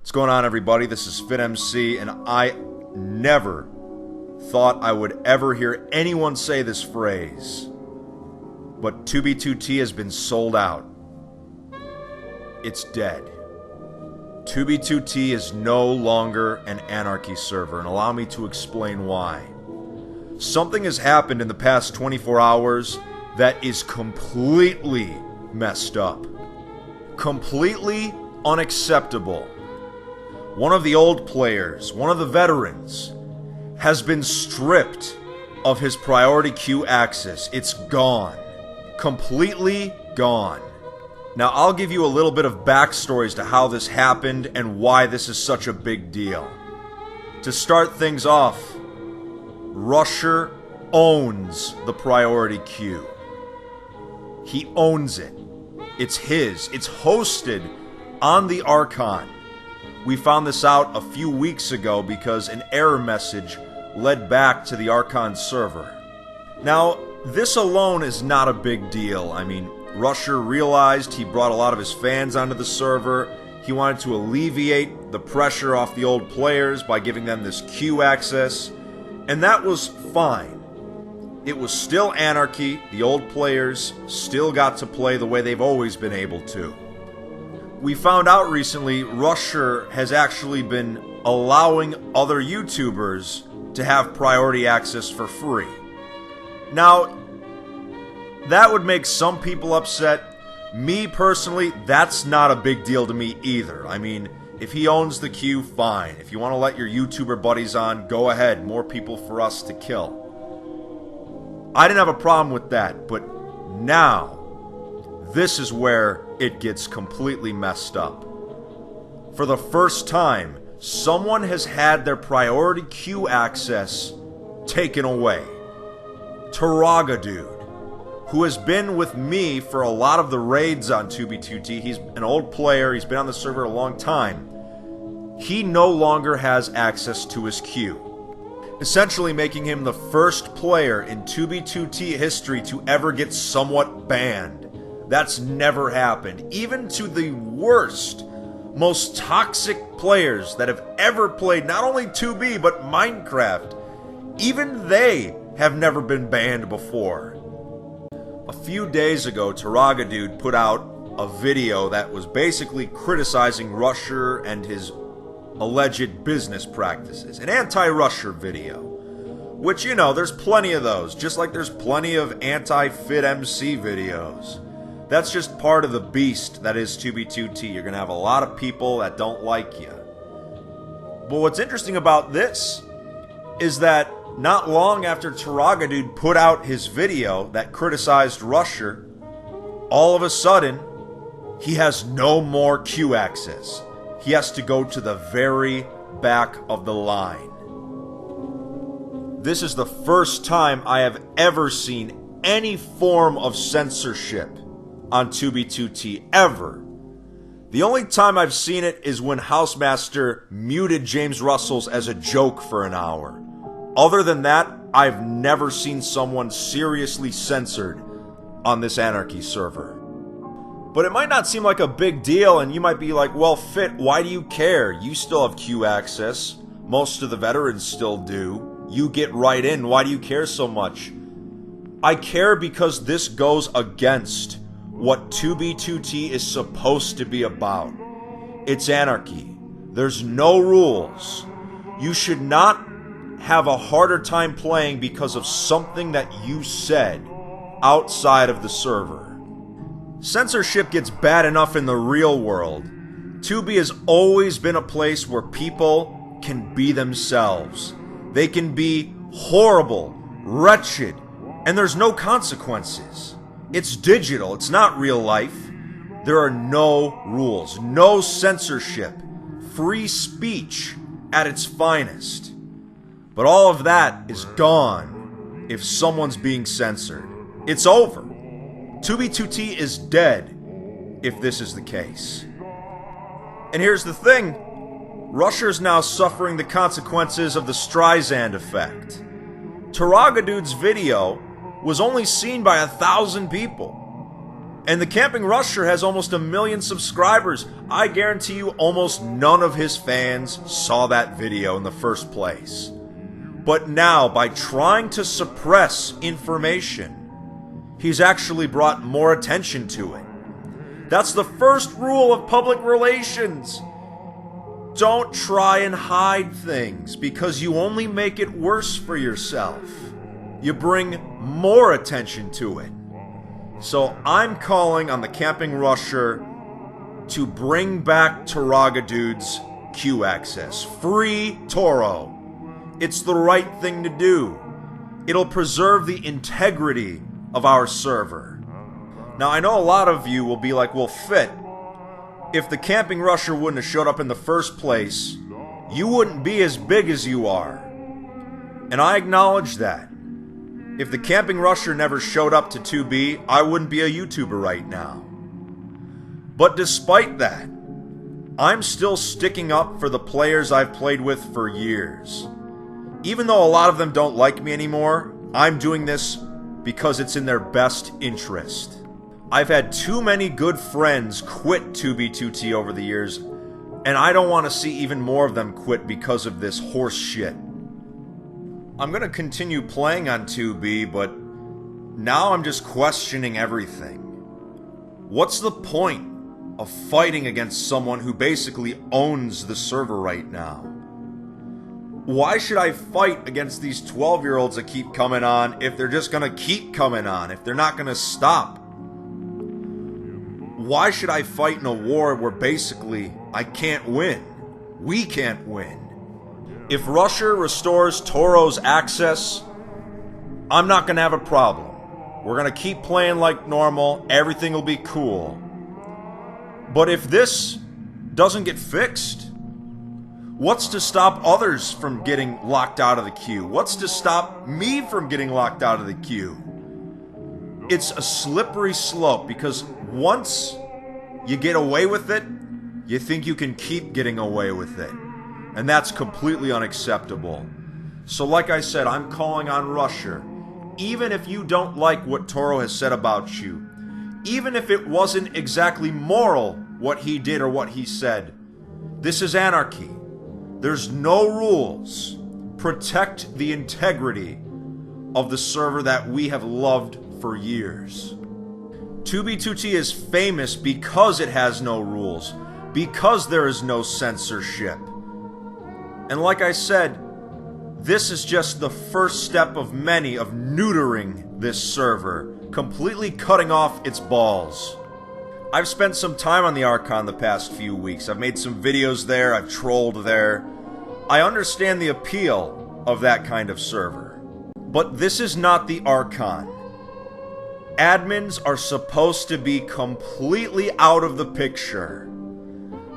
What's going on, everybody? This is FitMC, and I never thought I would ever hear anyone say this phrase, but 2B2T has been sold out. It's dead. 2B2T is no longer an anarchy server, and allow me to explain why. Something has happened in the past 24 hours that is completely messed up. Completely unacceptable. One of the old players, one of the veterans, has been stripped of his priority queue access. It's gone. Completely gone. Now, I'll give you a little bit of backstory as to how this happened and why this is such a big deal. To start things off, Rusher owns the priority queue. He owns it. It's his. It's hosted on the Archon. We found this out a few weeks ago because an error message led back to the Archon server. Now, this alone is not a big deal. I mean, Rusher realized he brought a lot of his fans onto the server. He wanted to alleviate the pressure off the old players by giving them this queue access, and that was fine. It was still anarchy. The old players still got to play the way they've always been able to. We found out recently Rusher has actually been allowing other YouTubers to have priority access for free. Now, that would make some people upset. Me personally, that's not a big deal to me either. I mean, if he owns the queue, fine. If you want to let your YouTuber buddies on, go ahead. More people for us to kill. I didn't have a problem with that, but now, this is where it gets completely messed up. For the first time, someone has had their priority queue access taken away. Taragadude, who has been with me for a lot of the raids on 2B2T. He's an old player, he's been on the server a long time. He no longer has access to his queue, essentially making him the first player in 2B2T history to ever get somewhat banned. That's never happened. Even to the worst, most toxic players that have ever played not only 2B but Minecraft, even they have never been banned before. A few days ago, taragadude put out a video that was basically criticizing Rusher and his alleged business practices. An anti-Rusher video. Which, you know, there's plenty of those. Just like there's plenty of anti-FitMC videos. That's just part of the beast that is 2B2T. You're going to have a lot of people that don't like you. But what's interesting about this is that not long after taragadude put out his video that criticized Rusher, all of a sudden, he has no more queue access. He has to go to the very back of the line. This is the first time I have ever seen any form of censorship on 2B2T, ever. The only time I've seen it is when Housemaster muted James Russell's as a joke for an hour. Other than that, I've never seen someone seriously censored on this anarchy server. But it might not seem like a big deal, and you might be like, well, Fit, why do you care? You still have queue access. Most of the veterans still do. You get right in. Why do you care so much? I care because this goes against what 2B2T is supposed to be about. It's anarchy. There's no rules. You should not have a harder time playing because of something that you said outside of the server. Censorship gets bad enough in the real world. 2B has always been a place where people can be themselves. They can be horrible, wretched, and there's no consequences. It's digital, it's not real life. There are no rules, no censorship, free speech at its finest. But all of that is gone if someone's being censored. It's over. 2B2T is dead if this is the case. And here's the thing. Rusher's now suffering the consequences of the Streisand effect. Taragadude's video was only seen by 1,000 people. And the Camping Rusher has almost 1 million subscribers. I guarantee you almost none of his fans saw that video in the first place. But now, by trying to suppress information, he's actually brought more attention to it. That's the first rule of public relations. Don't try and hide things, because you only make it worse for yourself. You bring more attention to it. So I'm calling on the Camping Rusher to bring back taragadude's Q access. Free Toro. It's the right thing to do. It'll preserve the integrity of our server. Now, I know a lot of you will be like, well, Fit, if the Camping Rusher wouldn't have showed up in the first place, you wouldn't be as big as you are. And I acknowledge that. If the Camping Rusher never showed up to 2B, I wouldn't be a YouTuber right now. But despite that, I'm still sticking up for the players I've played with for years. Even though a lot of them don't like me anymore, I'm doing this because it's in their best interest. I've had too many good friends quit 2B2T over the years, and I don't want to see even more of them quit because of this horse shit. I'm going to continue playing on 2B, but now I'm just questioning everything. What's the point of fighting against someone who basically owns the server right now? Why should I fight against these 12-year-olds that keep coming on if they're just going to keep coming on, if they're not going to stop? Why should I fight in a war where basically I can't win? We can't win. If Rusher restores Toro's access, I'm not going to have a problem. We're going to keep playing like normal. Everything will be cool. But if this doesn't get fixed, what's to stop others from getting locked out of the queue? What's to stop me from getting locked out of the queue? It's a slippery slope, because once you get away with it, you think you can keep getting away with it. And that's completely unacceptable. So like I said, I'm calling on Rusher. Even if you don't like what Toro has said about you, even if it wasn't exactly moral what he did or what he said, this is anarchy. There's no rules. Protect the integrity of the server that we have loved for years. 2B2T is famous because it has no rules, because there is no censorship. And like I said, this is just the first step of many of neutering this server, completely cutting off its balls. I've spent some time on the Archon the past few weeks. I've made some videos there, I've trolled there. I understand the appeal of that kind of server. But this is not the Archon. Admins are supposed to be completely out of the picture.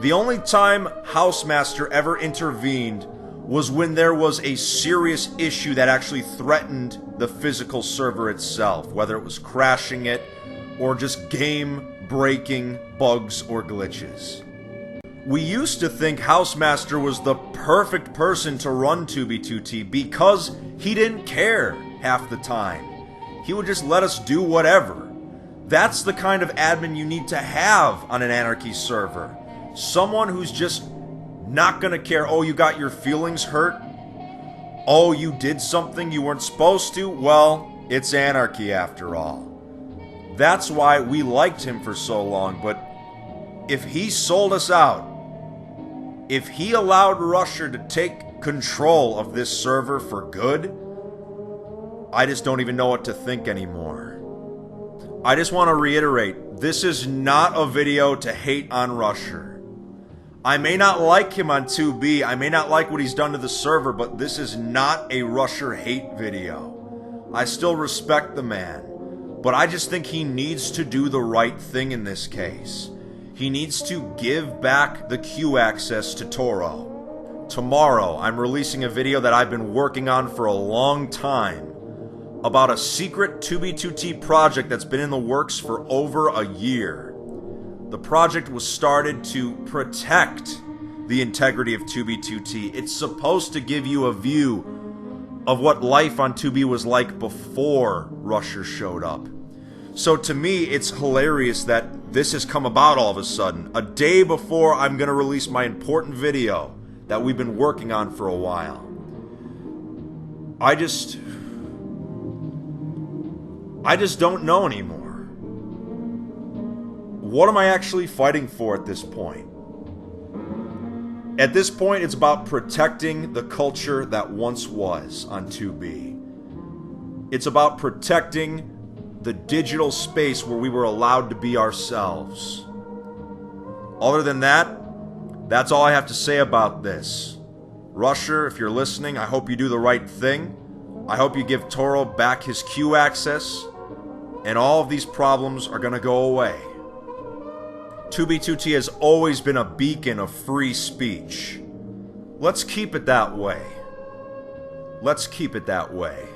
The only time Housemaster ever intervened was when there was a serious issue that actually threatened the physical server itself, whether it was crashing it or just game-breaking bugs or glitches. We used to think Housemaster was the perfect person to run 2B2T because he didn't care half the time. He would just let us do whatever. That's the kind of admin you need to have on an anarchy server. Someone who's just not gonna care. Oh, you got your feelings hurt? Oh, you did something you weren't supposed to? Well, it's anarchy after all. That's why we liked him for so long, but if he sold us out, if he allowed Rusher to take control of this server for good, I just don't even know what to think anymore. I just want to reiterate, this is not a video to hate on Rusher. I may not like him on 2B, I may not like what he's done to the server, but this is not a Rusher hate video. I still respect the man, but I just think he needs to do the right thing in this case. He needs to give back the queue access to Toro. Tomorrow, I'm releasing a video that I've been working on for a long time about a secret 2B2T project that's been in the works for over a year. The project was started to protect the integrity of 2B2T. It's supposed to give you a view of what life on 2B was like before Rusher showed up. So to me, it's hilarious that this has come about all of a sudden, a day before I'm going to release my important video that we've been working on for a while. I just don't know anymore. What am I actually fighting for at this point? At this point, it's about protecting the culture that once was on 2B. It's about protecting the digital space where we were allowed to be ourselves. Other than that, that's all I have to say about this. Rusher, if you're listening, I hope you do the right thing. I hope you give Toro back his Q access, and all of these problems are gonna go away. 2B2T has always been a beacon of free speech. Let's keep it that way. Let's keep it that way.